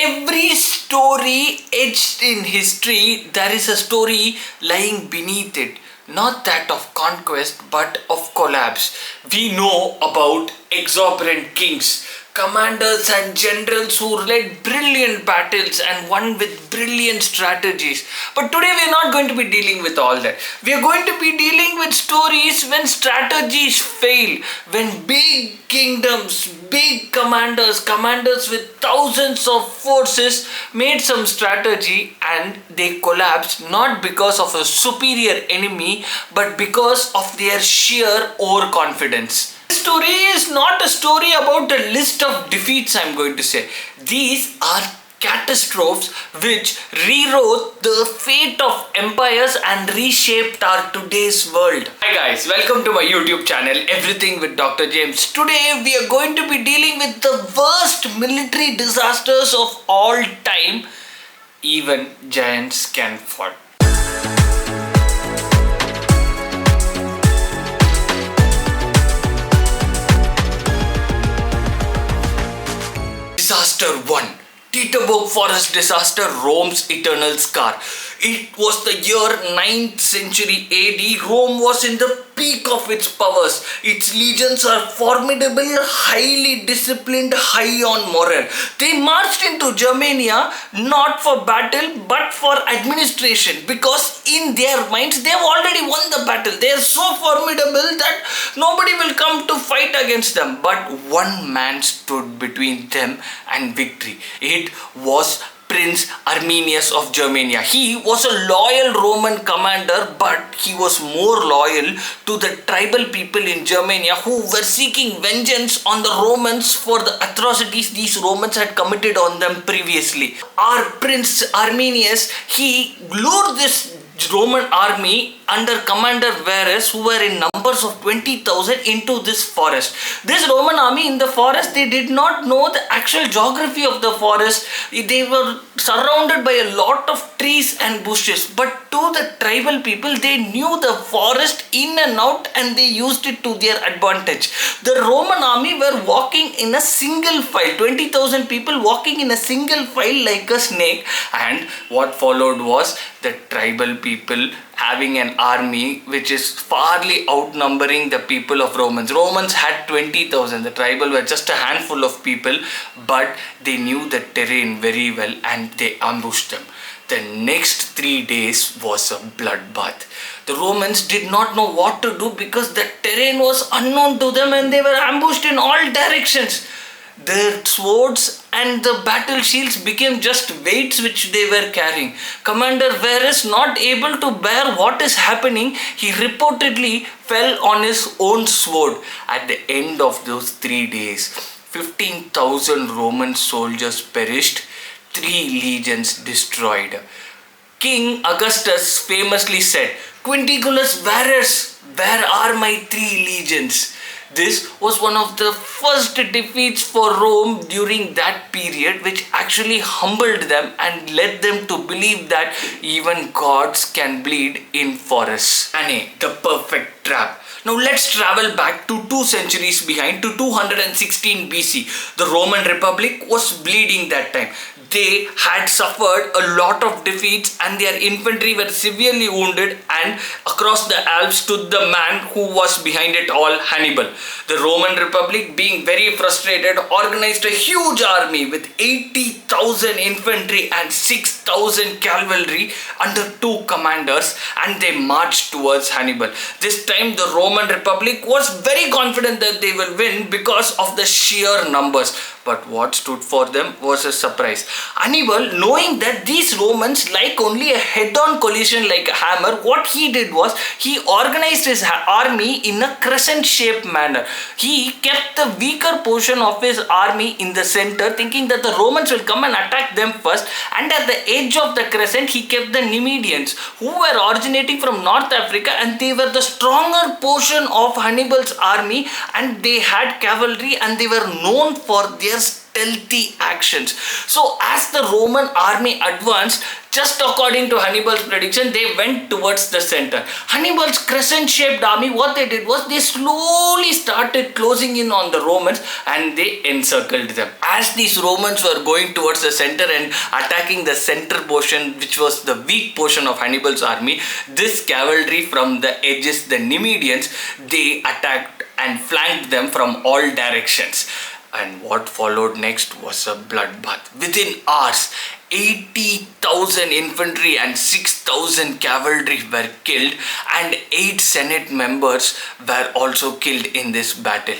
every story etched in history, there is a story lying beneath it. Not that of conquest, but of collapse. We know about exuberant kings, commanders and generals who led brilliant battles and won with brilliant strategies. But today we are not going to be dealing with all that. We are going to be dealing with stories when strategies fail, when big kingdoms, big commanders with thousands of forces made some strategy and they collapsed, not because of a superior enemy but because of their sheer overconfidence. This story is not a story about a list of defeats, I'm going to say. These are catastrophes which rewrote the fate of empires and reshaped our today's world. Hi guys, welcome to my YouTube channel, Everything with Dr. James. Today we are going to be dealing with the worst military disasters of all time. Even giants can fall. Disaster 1. Teutoburg Forest Disaster, Rome's eternal scar. It was the year 9th century AD. Rome was in the peak of its powers. Its legions are formidable, highly disciplined, high on morale. They marched into Germania not for battle but for administration, because in their minds they have already won the battle. They are so formidable that nobody will come to fight against them. But one man stood between them and victory. It was Prince Arminius of Germania. He was a loyal Roman commander, but he was more loyal to the tribal people in Germania who were seeking vengeance on the Romans for the atrocities these Romans had committed on them previously. Our Prince Arminius, he lured this Roman army under Commander Varus, who were in numbers of 20,000, into this forest. This Roman army in the forest, they did not know the actual geography of the forest. They were surrounded by a lot of trees and bushes, but to the tribal people, they knew the forest in and out and they used it to their advantage. The Roman army were walking in a single file, 20,000 people walking in a single file like a snake, and what followed was the tribal people having an army which is farly outnumbering the people of Romans. Romans had 20,000, the tribal were just a handful of people, but they knew the terrain very well and they ambushed them. The next 3 days was a bloodbath. The Romans did not know what to do because the terrain was unknown to them and they were ambushed in all directions. Their swords and the battle shields became just weights which they were carrying. Commander Varus, not able to bear what is happening, he reportedly fell on his own sword. At the end of those 3 days, 15,000 Roman soldiers perished, 3 legions destroyed. King Augustus famously said, "Quinticulus Varus, where are my 3 legions?" This was one of the first defeats for Rome during that period, which actually humbled them and led them to believe that even gods can bleed in forests. Anne, the perfect trap. Now let's travel back to 2 centuries behind, to 216 BC. The Roman Republic was bleeding that time. They had suffered a lot of defeats and their infantry were severely wounded, and across the Alps stood the man who was behind it all, Hannibal. The Roman Republic, being very frustrated, organized a huge army with 80,000 infantry and 6,000 cavalry under 2 commanders, and they marched towards Hannibal. This time the Roman Republic was very confident that they will win because of the sheer numbers. But what stood for them was a surprise. Hannibal, knowing that these Romans like only a head-on collision like a hammer, what he did was he organized his army in a crescent-shaped manner. He kept the weaker portion of his army in the center, thinking that the Romans will come and attack them first, and at the edge of the crescent he kept the Numidians, who were originating from North Africa, and they were the stronger portion of Hannibal's army, and they had cavalry and they were known for their stealthy actions. So as the Roman army advanced, just according to Hannibal's prediction, they went towards the center. Hannibal's crescent-shaped army, what they did was they slowly started closing in on the Romans and they encircled them. As these Romans were going towards the center and attacking the center portion, which was the weak portion of Hannibal's army, this cavalry from the edges, the Numidians, they attacked and flanked them from all directions. And what followed next was a bloodbath. Within hours, 80,000 infantry and 6,000 cavalry were killed, and 8 Senate members were also killed in this battle.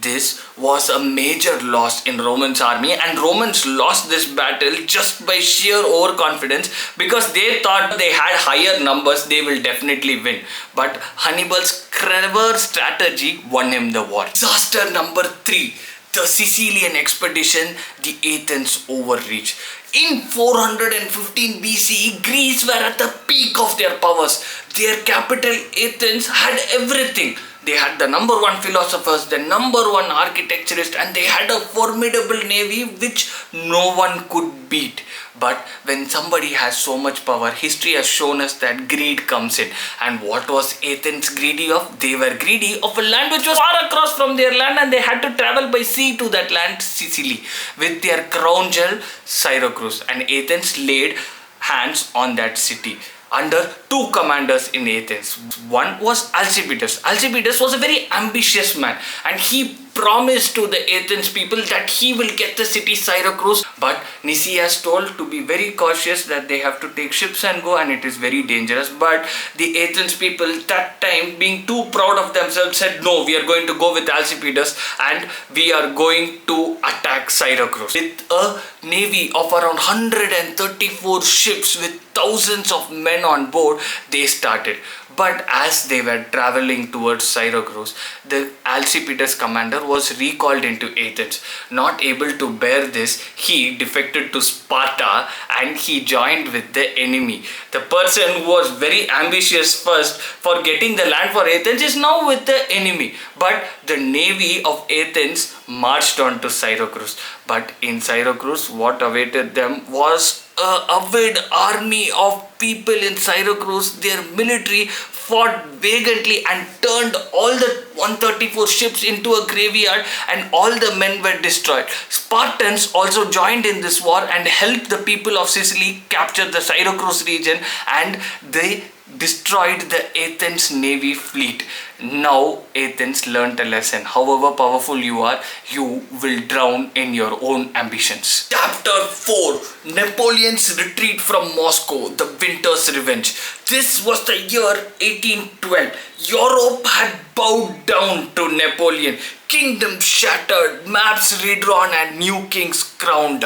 This was a major loss in Romans' army, and Romans lost this battle just by sheer overconfidence because they thought they had higher numbers, they will definitely win. But Hannibal's clever strategy won him the war. Disaster number 3. The Sicilian expedition, the Athens overreach. In 415 BCE, Greece were at the peak of their powers. Their capital, Athens, had everything. They had the number 1 philosophers, the number 1 architecturist, and they had a formidable navy which no one could beat. But when somebody has so much power, history has shown us that greed comes in. And what was Athens greedy of? They were greedy of a land which was far across from their land, and they had to travel by sea to that land, Sicily, with their crown jewel, Syracuse. And Athens laid hands on that city under 2 commanders in Athens. One was Alcibiades. Alcibiades was a very ambitious man, and he promised to the Athens people that he will get the city Syracuse. But Nicias told to be very cautious, that they have to take ships and go, and it is very dangerous. But the Athens people that time, being too proud of themselves, said no, we are going to go with Alcibiades and we are going to attack Syracuse. With a navy of around 134 ships with thousands of men on board, they started. But as they were traveling towards Syracuse, the Alcibiades commander was recalled into Athens. Not able to bear this, he defected to Sparta and he joined with the enemy. The person who was very ambitious first for getting the land for Athens is now with the enemy. But the navy of Athens marched on to Syracuse. But in Syracuse, what awaited them was an avid army of people in Syracuse. Their military fought valiantly and turned all the 134 ships into a graveyard, and all the men were destroyed. Spartans also joined in this war and helped the people of Sicily capture the Syracuse region, and they destroyed the Athens navy fleet. Now Athens learnt a lesson. However powerful you are, you will drown in your own ambitions. Chapter 4. Napoleon's retreat from Moscow, the winter's revenge. This was the year 1812. Europe had bowed down to Napoleon. Kingdoms shattered, maps redrawn, and new kings crowned.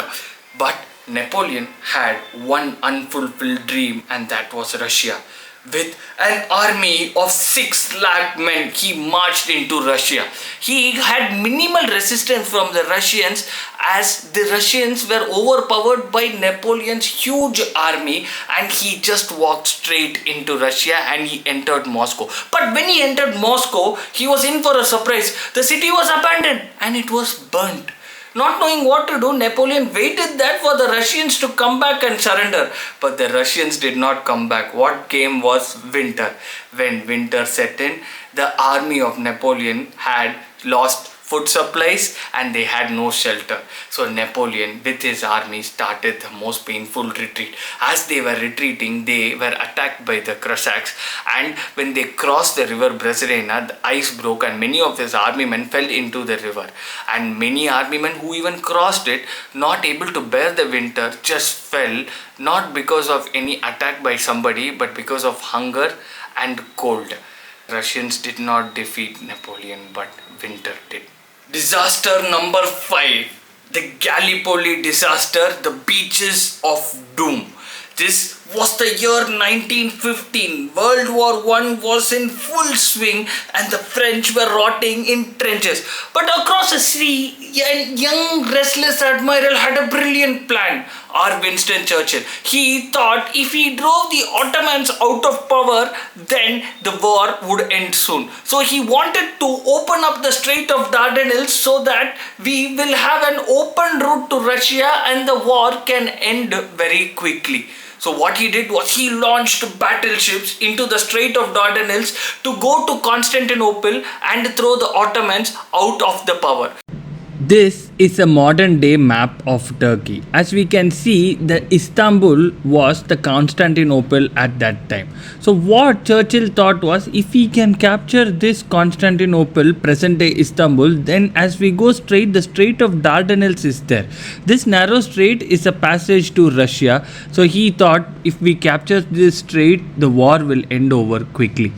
But Napoleon had one unfulfilled dream, and that was Russia. With an army of 6 lakh men, he marched into Russia. He had minimal resistance from the Russians, as the Russians were overpowered by Napoleon's huge army, and he just walked straight into Russia and he entered Moscow. But when he entered Moscow, he was in for a surprise. The city was abandoned and it was burnt. Not knowing what to do, Napoleon waited that for the Russians to come back and surrender. But the Russians did not come back. What came was winter. When winter set in, the army of Napoleon had lost food supplies and they had no shelter. So Napoleon with his army started the most painful retreat. As they were retreating, they were attacked by the Cossacks, and when they crossed the river Brezarena, the ice broke and many of his army men fell into the river. And many army men who even crossed it, not able to bear the winter, just fell, not because of any attack by somebody, but because of hunger and cold. Russians did not defeat Napoleon, but winter did. Disaster number 5. The Gallipoli disaster, the beaches of doom. This was the year 1915. World War I was in full swing and the French were rotting in trenches. But across the sea, a young restless admiral had a brilliant plan. Our Winston Churchill. He thought if he drove the Ottomans out of power, then the war would end soon. So he wanted to open up the Strait of Dardanelles so that we will have an open route to Russia and the war can end very quickly. So what he did was he launched battleships into the Strait of Dardanelles to go to Constantinople and throw the Ottomans out of the power. This is a modern day map of Turkey. As we can see, the Istanbul was the Constantinople at that time. So what Churchill thought was, if we can capture this Constantinople, present day Istanbul, then as we go straight, the Strait of Dardanelles is there. This narrow strait is a passage to Russia. So he thought if we capture this strait, the war will end over quickly.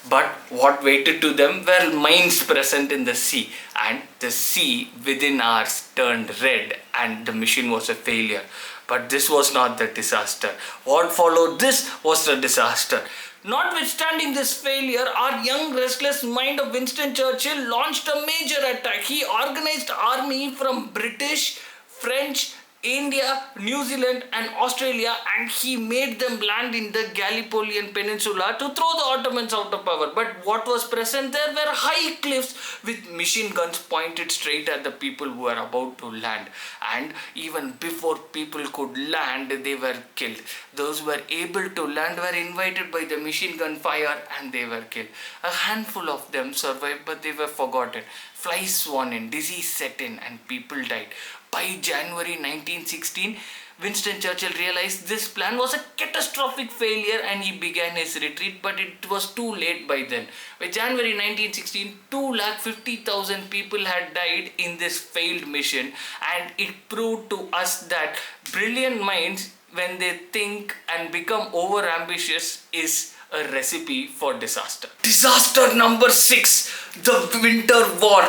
But what waited to them were mines present in the sea, and the sea within hours turned red and the mission was a failure. But this was not the disaster. What followed this was the disaster. Notwithstanding this failure, our young restless mind of Winston Churchill launched a major attack. He organized army from British, French, India, New Zealand and Australia, and he made them land in the Gallipolian Peninsula to throw the Ottomans out of power. But what was present there were high cliffs with machine guns pointed straight at the people who were about to land. And even before people could land, they were killed. Those who were able to land were invited by the machine gun fire and they were killed. A handful of them survived, but they were forgotten. Flies swarmed in, disease set in and people died. By January 1916, Winston Churchill realized this plan was a catastrophic failure and he began his retreat, but it was too late by then. By January 1916, 250,000 people had died in this failed mission, and it proved to us that brilliant minds, when they think and become over ambitious, is a recipe for disaster. Disaster number 6, the Winter War.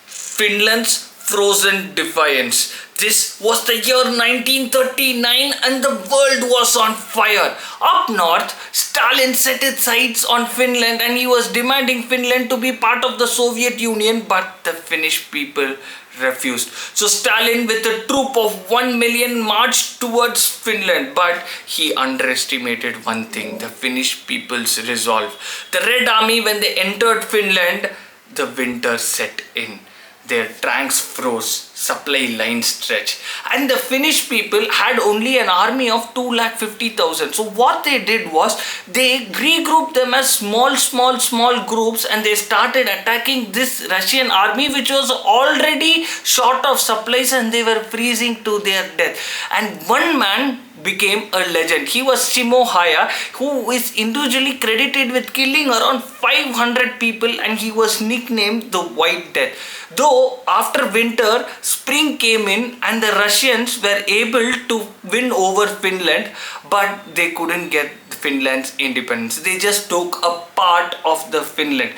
Finland's frozen defiance. This was the year 1939 and the world was on fire. Up north, Stalin set his sights on Finland and he was demanding Finland to be part of the Soviet Union, but the Finnish people refused. So Stalin with a troop of 1 million marched towards Finland, but he underestimated one thing, the Finnish people's resolve. The Red Army, when they entered Finland, the winter set in. Their tanks froze, supply lines stretched, and the Finnish people had only an army of 250,000. So what they did was they regrouped them as small groups and they started attacking this Russian army, which was already short of supplies and they were freezing to their death. And one man became a legend. He was Simo Haya, who is individually credited with killing around 500 people, and he was nicknamed the White Death. Though after winter, spring came in and the Russians were able to win over Finland, but they couldn't get Finland's independence. They just took a part of the Finland.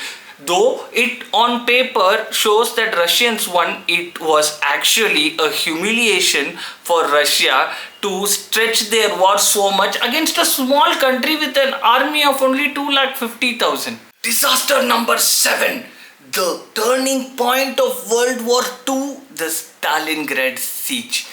Though it on paper shows that Russians won, it was actually a humiliation for Russia to stretch their war so much against a small country with an army of only 250,000. Disaster number 7. The turning point of World War II, the Stalingrad siege.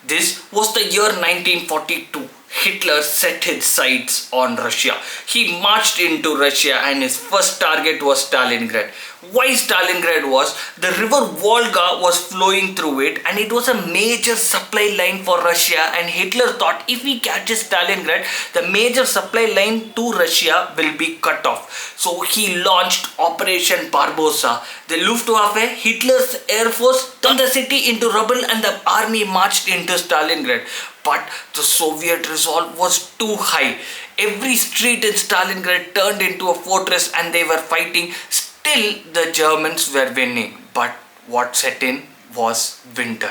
This was the year 1942. Hitler set his sights on Russia. He marched into Russia and his first target was Stalingrad. Why Stalingrad was? The river Volga was flowing through it and it was a major supply line for Russia, and Hitler thought if he catches Stalingrad, the major supply line to Russia will be cut off. So he launched Operation Barbarossa. The Luftwaffe, Hitler's air force, turned the city into rubble and the army marched into Stalingrad. But the Soviet resolve was too high. Every street in Stalingrad turned into a fortress and they were fighting. Still, the Germans were winning. But what set in was winter.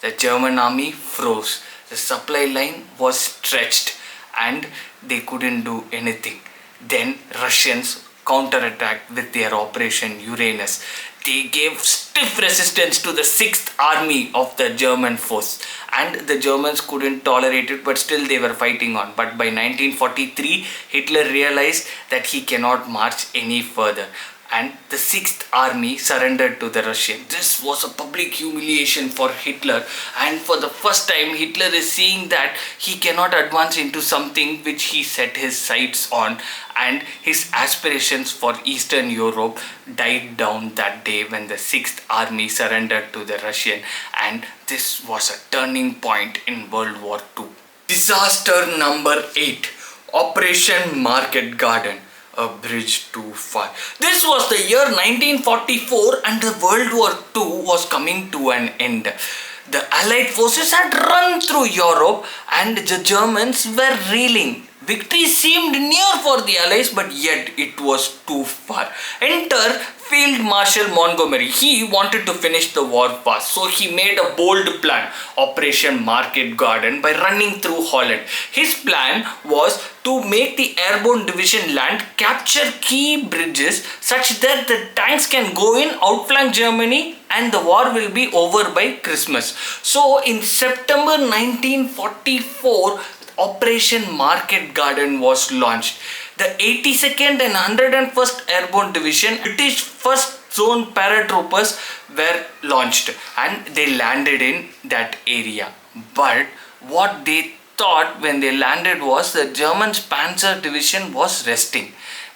The German army froze. The supply line was stretched and they couldn't do anything. Then Russians counterattacked with their Operation Uranus. They gave stiff resistance to the 6th Army of the German force, and the Germans couldn't tolerate it, but still they were fighting on. But by 1943, Hitler realized that he cannot march any further, and the 6th Army surrendered to the Russians. This was a public humiliation for Hitler, and for the first time Hitler is seeing that he cannot advance into something which he set his sights on, and his aspirations for Eastern Europe died down that day when the 6th Army surrendered to the Russian, and this was a turning point in World War II. Disaster number 8. Operation Market Garden. A bridge too far. This was the year 1944 and the World War II was coming to an end. The Allied forces had run through Europe and the Germans were reeling. Victory seemed near for the Allies, but yet it was too far. Enter Field Marshal Montgomery. He wanted to finish the war fast, so he made a bold plan, Operation Market Garden, by running through Holland. His plan was to make the airborne division land, capture key bridges such that the tanks can go in, outflank Germany, and the war will be over by Christmas. So in September 1944, Operation Market Garden was launched. The 82nd and 101st Airborne Division, British 1st Zone paratroopers were launched and they landed in that area. But what they thought when they landed was the Germans' Panzer Division was resting.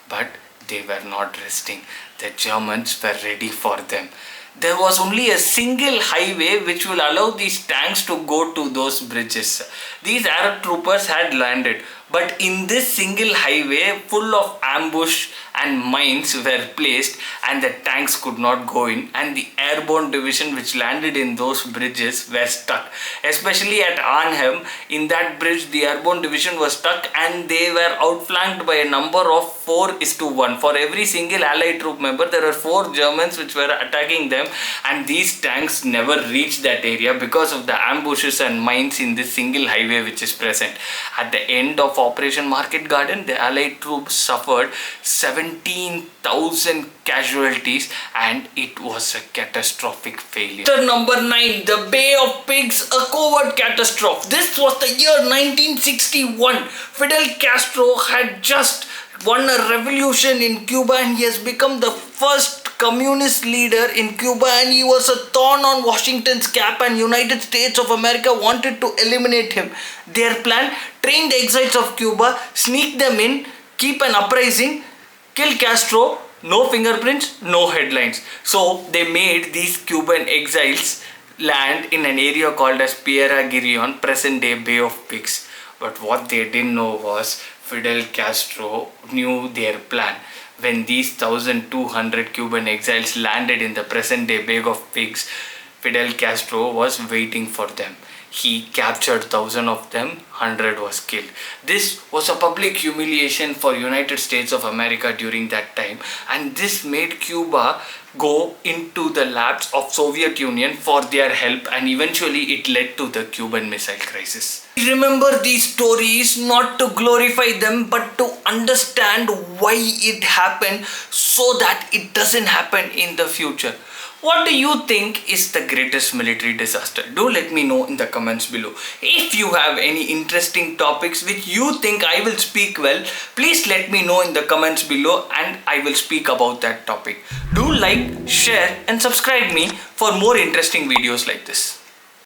But they were not resting. The Germans were ready for them. There was only a single highway which will allow these tanks to go to those bridges. These Arab troopers had landed, but in this single highway full of ambush and mines were placed and the tanks could not go in, and the airborne division which landed in those bridges were stuck. Especially at Arnhem, in that bridge the airborne division was stuck and they were outflanked by a number of 4:1. For every single Allied troop member there were 4 Germans which were attacking them, and these tanks never reached that area because of the ambushes and mines in this single highway which is present. At the end of Operation Market Garden, the Allied troops suffered 17,000 casualties and it was a catastrophic failure. Chapter number 9. The Bay of Pigs, a covert catastrophe. This was the year 1961. Fidel Castro had just won a revolution in Cuba and he has become the first communist leader in Cuba, and he was a thorn on Washington's cap, and United States of America wanted to eliminate him. Their plan: train the exiles of Cuba, sneak them in, keep an uprising, kill Castro, no fingerprints, no headlines. So they made these Cuban exiles land in an area called as Piedra Girón, present day Bay of Pigs. But what they didn't know was Fidel Castro knew their plan. When these 1,200 Cuban exiles landed in the present day Bay of Pigs, Fidel Castro was waiting for them. He captured 1,000 of them, 100 was killed. This was a public humiliation for United States of America during that time, and this made Cuba go into the laps of Soviet Union for their help, and eventually it led to the Cuban Missile Crisis. Remember these stories not to glorify them but to understand why it happened so that it doesn't happen in the future. What do you think is the greatest military disaster? Do let me know in the comments below. If you have any interesting topics which you think I will speak well, please let me know in the comments below and I will speak about that topic. Do like, share and subscribe me for more interesting videos like this.